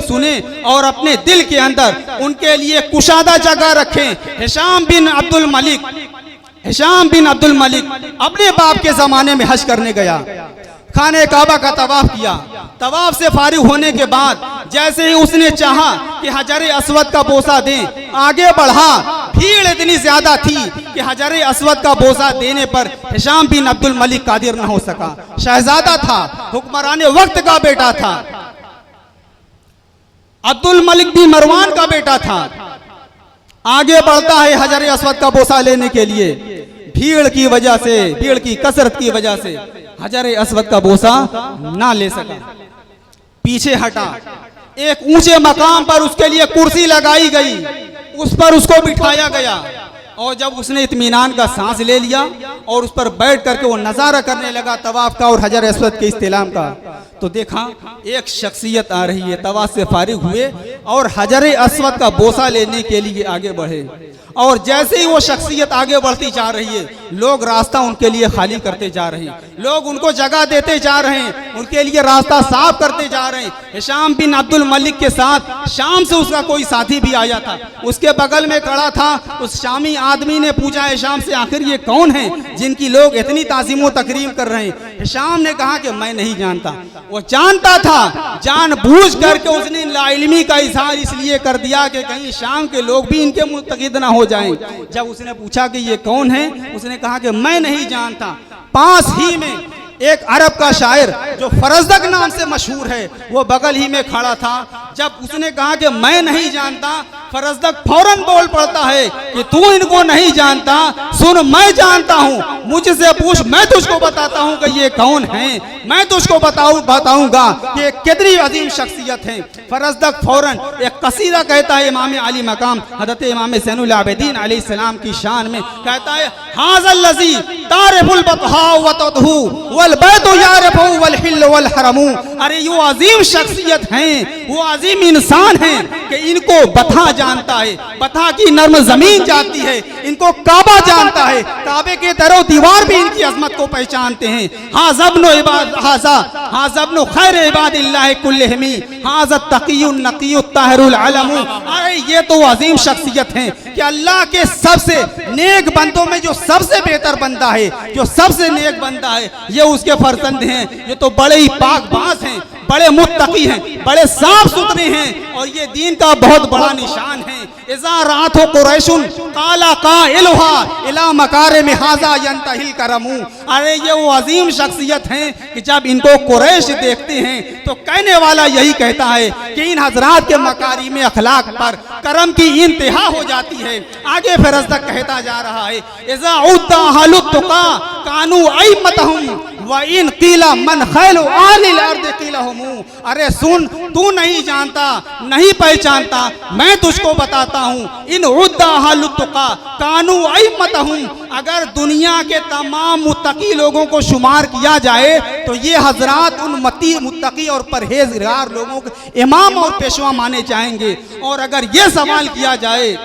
सुने और अपने दिल के अंदर उनके लिए कुशादा जगह रखें। हिशाम बिन अब्दुल मलिक अपने बाप के जमाने में हज करने गया, खाने काबा का तवाफ किया। तवाफ से फारिग होने के बाद जैसे ही उसने चाहा कि हजर अस्वद का बोसा दें, आगे बढ़ा, भीड़ इतनी ज्यादा थी कि हजर अस्वद का बोसा देने पर हिशाम बिन अब्दुल मलिक कादिर न हो सका। शहजादा था, हुक्मरान वक्त का बेटा था, अब्दुल मलिक भी मरवान का बेटा था। आगे बढ़ता है हजर अस्वद का बोसा लेने के लिए, भीड़ की वजह से, भीड़ की कसरत की वजह से हजर अस्वद का बोसा ना ले सका, पीछे हटा। एक ऊंचे मकाम पर उसके लिए कुर्सी लगाई गई, उस पर उसको बिठाया गया और जब उसने इत्मीनान का सांस ले लिया और उस पर बैठ करके वो नजारा करने लगा तवाफ का और हजर अस्वद के इस्तिलाम का, तो देखा एक शख्सियत आ रही है। तवाफ से फारिग हुए और हजर अस्वद का बोसा लेने के लिए आगे बढ़े और जैसे ही वो शख्सियत आगे बढ़ती जा रही है, लोग रास्ता उनके लिए खाली करते जा रहे हैं, लोग उनको जगह देते जा रहे हैं, उनके लिए रास्ता साफ करते जा रहे हैं। हिशाम बिन अब्दुल मलिक के साथ शाम से उसका कोई साथी भी आया था, उसके बगल में खड़ा था। उस शामी आदमी ने पूछा हिशाम से, आखिर ये कौन है जिनकी लोग इतनी ताज़ीम व तकरीम कर रहे हैं? हिशाम ने कहा कि मैं नहीं जानता। वो जानता था, जानबूझ करके उसने लाइल्मी का इजहार इसलिए कर दिया कि कहीं शाम के लोग भी इनके मुतक़िद ना हो जाएं। जब उसने पूछा कि ये कौन है, उसने कहा कि मैं नहीं जानता। पास ही में एक अरब का शायर जो फरजदक नाम से मशहूर है, वो बगल ही में खड़ा था। जब उसने कहा कि मैं नहीं जानता, फरजदक फौरन बोल पड़ता है कि तू इनको नहीं जानता, सुन मैं जानता हूँ, मुझसे पूछ, मैं तुझको बताता हूँ कि ये कौन है, मैं तुझको बताऊंगा कि कितनी अजीम शख्सियत है। फरजदक फौरन एक कसीदा कहता है इमाम आली मकाम हज़रत इमाम ज़ैनुल आबिदीन अलैहिस्सलाम की शान में, कहता है हाज़ल लज़ी तारिफुल बतहा व तदहू वल बैतु यारिफु वल हिल वल हरमू। अरे ये अजीम शख्सियत हैं, वो अजीम इंसान हैं कि इनको बथा जानता है, बथा की नर्म जमीन जानती है, इनको काबा जानता है, काबे के दरो दीवार भी इनकी अजमत को पहचानते हैं। हाज़ब्नु इबाद हाज़ब्नु खैर इबादिल्लाह कुल्लिहिमी हाज़त तक़ियुन नक़ियुत ताहिरुल अलमू। अरे ये तो अजीम शख्सियत हैं कि अल्लाह के सबसे नेक बंदों में जो सबसे बेहतर बंदा है, जो सबसे नेक बंदा है, ये उसके फर्जंद हैं। ये तो बड़े ही पाकबाज हैं, बड़े मुत्तकी हैं, बड़े साफ सुथरे हैं और ये दीन का बहुत बड़ा निशान है। इज़ा रात हो कुरैशुन काला काइलहा इला मकारे में हाजा यंतहिल करमू। अरे ये वो अजीम शख्सियत हैं कि जब इनको कुरैश देखते हैं तो कहने वाला यही कहता है कि इन हजरात के मकारी में अखलाक पर करम की इंतहा हो जाती है। आगे फरजदक कहता जा रहा है, इज़ा उद्दा हलुत तुका कानू अइमतहुम व इन कीला मन खैलु आलिल अर्द कीला हुमू। अरे सुन, तू नहीं जानता, नहीं पहचानता, मैं तुझको बताता हूँ। इन उद्दा हलुत्तुका कानू अइम्मतहुम, अगर दुनिया के तमाम मुत्तकी लोगों को शुमार किया जाए तो ये हजरात उन मुत्तकी और परहेजगार लोगों के इमाम और पेशवा माने जाएंगे। और अगर ये सवाल किया जाए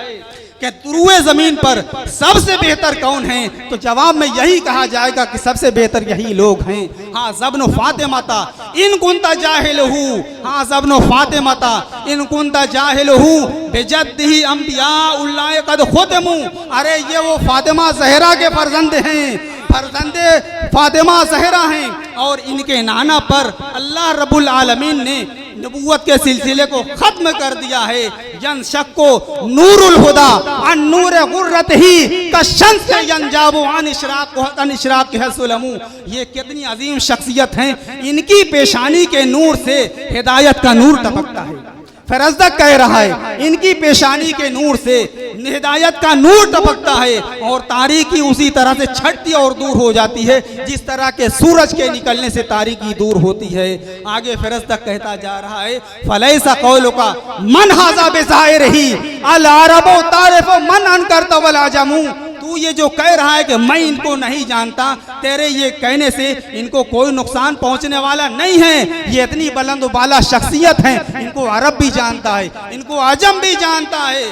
कि तुरुए जमीन पर सबसे बेहतर कौन है, तो जवाब में यही कहा जाएगा कि सबसे बेहतर यही लोग हैं। हाँ ज़ब्नु फातिमाता इन कुंता जाहिलहू, हाँ ज़ब्नु फातिमाता इन कुंता जाहिलहू बेजद्दिही अंबिया उल्लाह कद खुतमू। अरे ये वो फातिमा ज़हरा के फर्जंद हैं, फर्जंदे फातिमा ज़हरा हैं, और इनके नाना पर अल्लाह रब्बुल आलमीन ने नबूवत के सिलसिले को खत्म कर दिया है। यन शक को नूरुल हुदा अन नूर गुर्रत ही का शंस से यंजाबु अन इशराक के हसुलमू। ये कितनी अजीम शख्सियत हैं, इनकी पेशानी के नूर से हिदायत का नूर टपकता है। फरजदक कह रहा है इनकी पेशानी के नूर से हिदायत का नूर टपकता है, और तारीकी उसी तरह से छटती और दूर हो जाती है जिस तरह के सूरज के निकलने से तारीकी दूर होती है। आगे फरजदक कहता जा रहा है फलैसा कौलुका मन हाजा बेज़ाहिरही अल अरबो तारिफ मन अनकर तवल आजमू। तू ये जो कह रहा है कि मैं इनको नहीं जानता, तेरे ये कहने से इनको कोई नुकसान पहुंचने वाला नहीं है। ये इतनी बुलंद बाला शख्सियत है, इनको अरब भी जानता है, इनको आजम भी जानता है।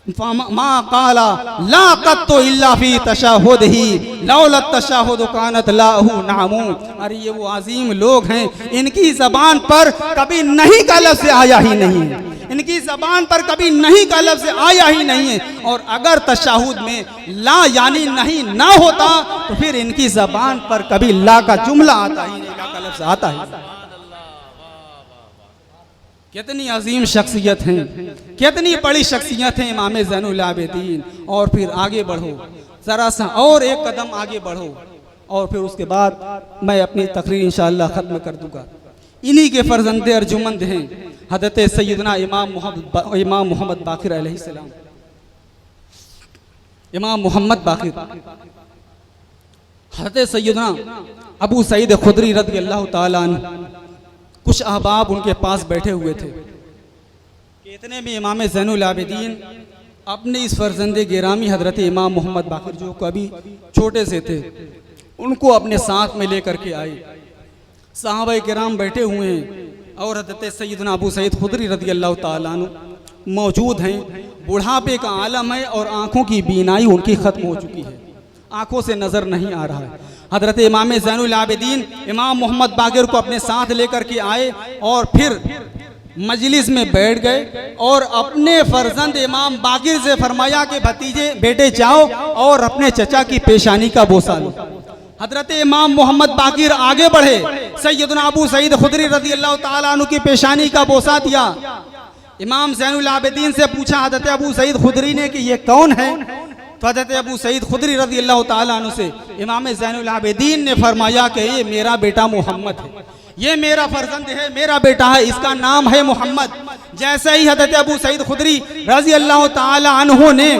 मा काला ला कत्तो इल्ला फी तशाहुदही लौला तशाहुद कानत लाहू नामू। अरे ये वो अजीम लोग हैं, इनकी जबान पर कभी नहीं का लफ्ज़ आया ही नहीं है, इनकी जबान पर कभी नहीं का लफ्ज़ आया ही नहीं है। और अगर तशाहुद में ला यानी नहीं ना होता तो फिर इनकी जबान पर कभी ला का जुमला आता ही नहीं, ला का लफ्ज़ आता ही। कितनी अजीम शख्सियत हैं, कितनी बड़ी शख्सियत हैं इमाम ज़ैनुल आबिदीन। और फिर आगे बढ़ो, ज़रा सा और एक कदम आगे बढ़ो, और फिर उसके बाद मैं अपनी तकरीर इंशाअल्लाह ख़त्म कर दूँगा। इन्हीं के फर्जंदे अर्जुमंद हैं हज़रत सैयदना इमाम मोहम्मद बाक़िर अलैहिस्सलाम। इमाम मोहम्मद बाक़िर हज़रत सैयदना अबू सईद खुदरी रज़ियल्लाहु ताला अन्हु, कुछ अहबाब उनके पास बैठे हुए थे। इतने में इमाम ज़ैनुल आबिदीन अपने इस फर्जंदे गिरामी हज़रत इमाम मोहम्मद बाक़िर जो कभी छोटे से थे, उनको अपने साथ में लेकर के आए। सहाबा किराम बैठे हुए हैं और हज़रत सैयदना अबू सईद खुदरी रज़ियल्लाहु ताला अन्हु मौजूद हैं। बुढ़ापे का आलम है और आँखों की बीनाई उनकी ख़त्म हो चुकी है, आँखों से नज़र नहीं आ रहा है। हज़रत इमाम ज़ैनुल आबिदीन इमाम मोहम्मद बाक़िर को अपने साथ लेकर के आए और फिर मजलिस में बैठ गए और अपने फर्जंद इमाम बाक़िर से फरमाया कि भतीजे बेटे जाओ और अपने चचा की पेशानी का बोसा लो। हज़रत इमाम मोहम्मद बाक़िर आगे बढ़े, सैयदना अबू सईद खुदरी रज़ियल्लाहु ताला अन्हु की पेशानी का बोसा दिया। इमाम ज़ैनुल आबिदीन से पूछा हज़रत अबू सईद खुदरी ने कि ये कौन है, तो हज़रत अबू सईद खुदरी रज़ियल्लाहु ताला अन्हु से इमाम ज़ैनुल आबिदीन ने फरमाया कि ये मेरा बेटा मोहम्मद है, ये मेरा फर्जंद है, मेरा बेटा है, इसका नाम है मोहम्मद। जैसे ही हज़रत अबू सईद खुदरी रज़ियल्लाहु ताला अन्हु ने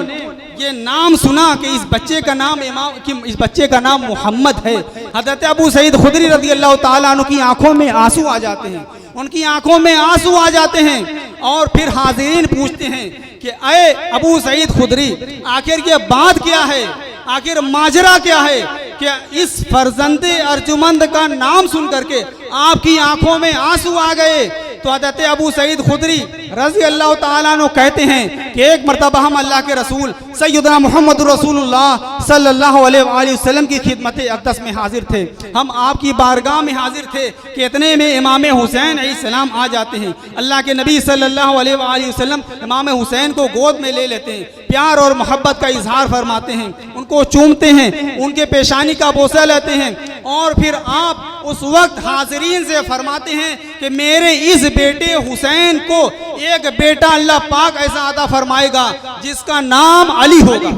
ये नाम सुना कि इस बच्चे का नाम मोहम्मद है, हज़रत अबू सईद खुदरी रज़ियल्लाहु ताला अन्हु की आंखों में आंसू आ जाते हैं, उनकी आंखों में आंसू आ जाते हैं। और फिर हाज़िरीन पूछते हैं कि अय अबू सईद खुदरी, आखिर ये बात क्या है, आखिर माजरा क्या है कि इस फर्जंदे अर्जुमंद का नाम सुन करके आपकी आंखों में आंसू आ गए। तो हज़रत अबू सईद खुदरी रज़ियल्लाहु ताला अन्हु कहते हैं कि एक मरतबा हम अल्लाह के रसूल सैयदना मोहम्मद रसूलुल्लाह सल्लल्लाहु अलैहि वसल्लम की खिदमत अक़दस में हाजिर थे, हम आपकी बारगाह में हाजिर थे कि इतने में इमाम हुसैन अलैहिस्सलाम आ जाते हैं। अल्लाह के नबी सल्लल्लाहु अलैहि वसल्लम इमाम हुसैन को गोद में ले लेते हैं, प्यार और मोहब्बत का इजहार फरमाते हैं, उनको चूमते हैं, उनके पेशानी का बोसा लेते हैं। और फिर आप उस वक्त हाज़िरीन से फरमाते हैं कि मेरे इस बेटे हुसैन को एक बेटा अल्लाह पाक ऐसा अता फरमाएगा जिसका नाम अली होगा।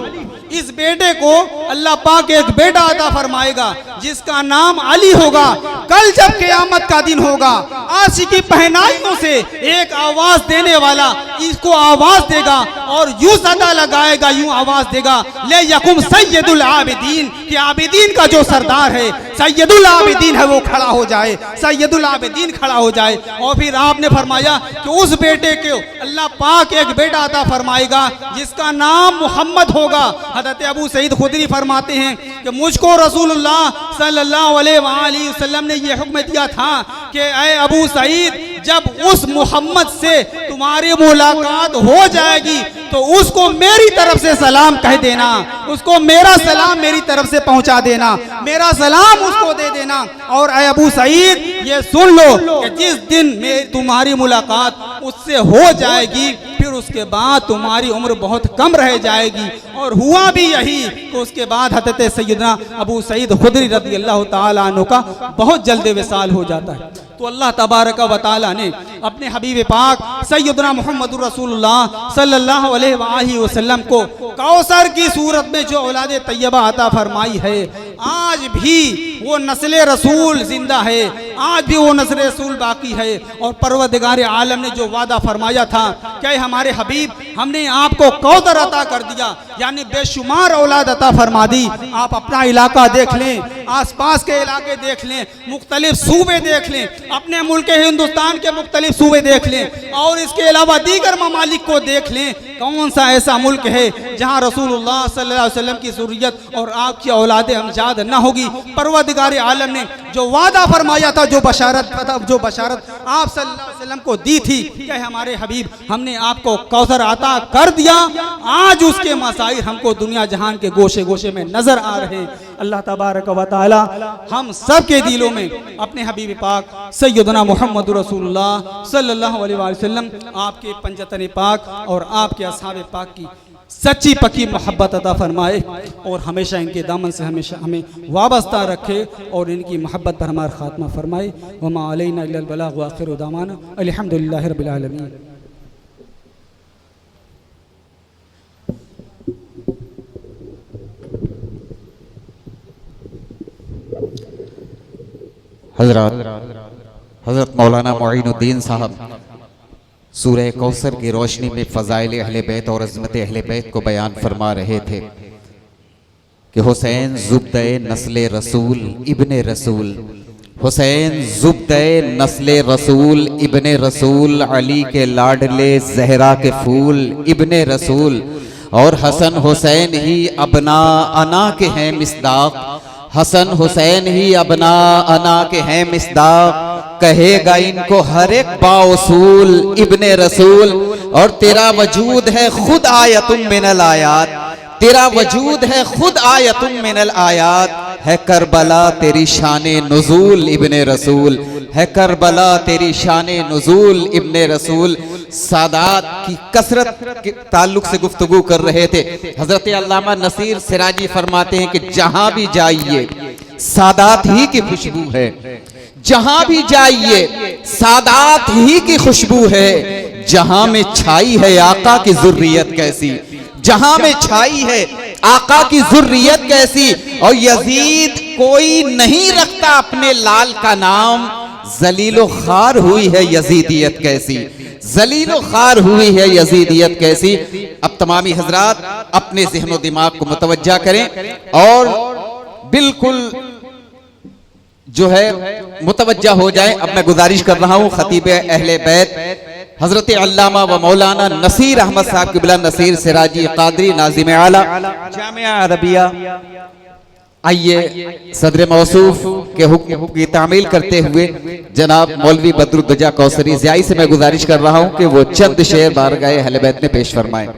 इस बेटे को अल्लाह पाक एक बेटा अता फरमाएगा जिसका नाम अली होगा। कल जब क़यामत का दिन होगा, आशिकी पहनाइयों से एक आवाज देने वाला इसको आवाज देगा और यूं सदा लगाएगा, यूं आवाज देगा, ले यकुम सैयदुल आबिदीन, कि आबिदीन का जो सरदार है, सैयदुल आबिदीन है, वो खड़ा हो जाए, सैयदुल आबिदीन खड़ा हो जाए। और फिर आपने फरमाया कि उस बेटे को अल्लाह पाक एक बेटा अता फरमाएगा जिसका नाम मोहम्मद होगा। हज़रत अबू सईद खुदरी फरमाते हैं कि मुझको रसूलुल्लाह सल्लल्लाहु अलैहि वसल्लम ने यह हुक्म दिया था कि ऐ अबू सईद, जब उस मोहम्मद से तुम्हारी मुलाकात हो जाएगी तो उसको मेरी तरफ से सलाम कह देना, उसको मेरा सलाम मेरी तरफ से पहुंचा देना, मेरा सलाम उसको दे देना। और ऐ अबू सईद, ये सुन लो कि जिस दिन में तुम्हारी मुलाकात उससे हो जाएगी फिर उसके बाद तुम्हारी उम्र बहुत कम रह जाएगी। और हुआ भी यही कि उसके बाद हज़रत सैयदना अबू सईद खुदरी रज़ी अल्लाह ताला अन्हु का बहुत जल्द विसाल हो जाता है। तो अल्लाह तबारक व तआला ने अपने हबीब पाक सैयदना मुहम्मदुर रसूलुल्लाह सल्लल्लाहु अलैहि वसल्लम को कौसर की सूरत में जो औलाद तैयबा अता फरमाई है, आज भी वो नस्ल रसूल जिंदा है, आज भी वो नस्ल रसूल बाकी है। और परवरदिगार आलम ने जो वादा फरमाया था कि हमारे हबीब, हमने आपको कौसर अता कर दिया, यानी बेशुमार औलाद अता फरमा दी। आप अपना इलाका देख लें, आसपास के इलाके देख लें, मुख्तलिफ सूबे देख लें, अपने मुल्क हिंदुस्तान के मुख्तलिफ सूबे देख लें और इसके अलावा दीगर ममालिक को देख लें। कौन सा ऐसा मुल्क है जहाँ रसूलुल्लाह सल्लल्लाहु अलैहि वसल्लम की ज़ुर्रियत और आपकी औलादे हमजाद न होगी। परवरदिगार आलम ने जो वादा फरमाया था, जो बशारत आप सल्लल्लाहु अलैहि वसल्लम को दी थी कि हमारे हबीब, हमने आपको कौसर अता कर दिया, आज उसके मसाइल हमको दुनिया जहान के गोशे गोशे में नजर आ रहे हैं। अल्लाह तबारक व तआला हम सब के दिलों में अपने हबीब पाक सैयदना मुहम्मद रसूलुल्लाह सल्लल्लाहु अलैहि वसल्लम, आपके पंजतन पाक और आपके असहाब पाक की सच्ची पक्की मोहब्बत अता फरमाए और हमेशा इनके दामन से हमेशा हमें वाबस्ता रखे और इनकी मोहब्बत पर हमारा खात्मा फरमाए। वमा अलैना इल्लल बलाग व आखिरु दावाना अल्हम्दुलिल्लाहि रब्बिल आलमीन। हज़रत मौलाना मुईनुद्दीन साहब सूरह कौसर की रोशनी में फ़ज़ाइल अहले बैत और अज़मत अहले बैत को बयान फरमा रहे थे कि हुसैन ज़ुब्दे नस्ल रसूल इब्ने रसूल, हुसैन ज़ुब्दे नस्ल रसूल इब्ने रसूल, अली के लाडले ज़हरा के फूल इब्ने रसूल, और हसन हुसैन ही अबना अना के हैं मिस्दाक, हसन हुसैन ही अबना अना के हैं मिस्दाक, कहेगा इनको हर एक बाउसूल इब्ने रसूल। और तेरा वजूद है खुद आयतुम मिनल आयात, तेरा वजूद है खुद आयतुम मिनल आयात, है करबला तेरी शाने नुज़ूल इब्ने रसूल, है करबला तेरी शाने नुज़ूल इब्ने रसूल। सादात की कसरत के ताल्लुक से गुफ्तगू कर रहे थे। हजरत अल्लामा नसीर सिराजी फरमाते हैं कि जहां भी जाइए सादात ही की खुशबू है, जहां भी जाइए सादात ही की खुशबू है, जहां में छाई है आका की ज़ुर्रियत कैसी, जहां में छाई है आका की ज़ुर्रियत कैसी। और यजीद कोई नहीं रखता अपने लाल का नाम, जलीलो खार हुई है यजीदियत कैसी, जलीलो खार हुई है यजीदियत कैसी। अब तमामी हजरात अपने ज़हनो दिमाग को मुतवज्जा करें और बिल्कुल जो है मुतवज्जा हो जाए। अब मैं गुजारिश कर रहा हूँ खतीब अहले बैत हजरत अल्लामा व मौलाना नसीर अहमद साहब क़िबला नसीर सिराजी कादरी नाज़िम आला जामिया अरबिया, आइए सदर मौसूफ के हुक्म की तामील करते हुए जनाब मौलवी बदरुद्दोजा कौसरी ज़ियाई से मैं गुजारिश कर रहा हूँ कि वो चंद शेर बारगाह अहले बैत में पेश फरमाएं।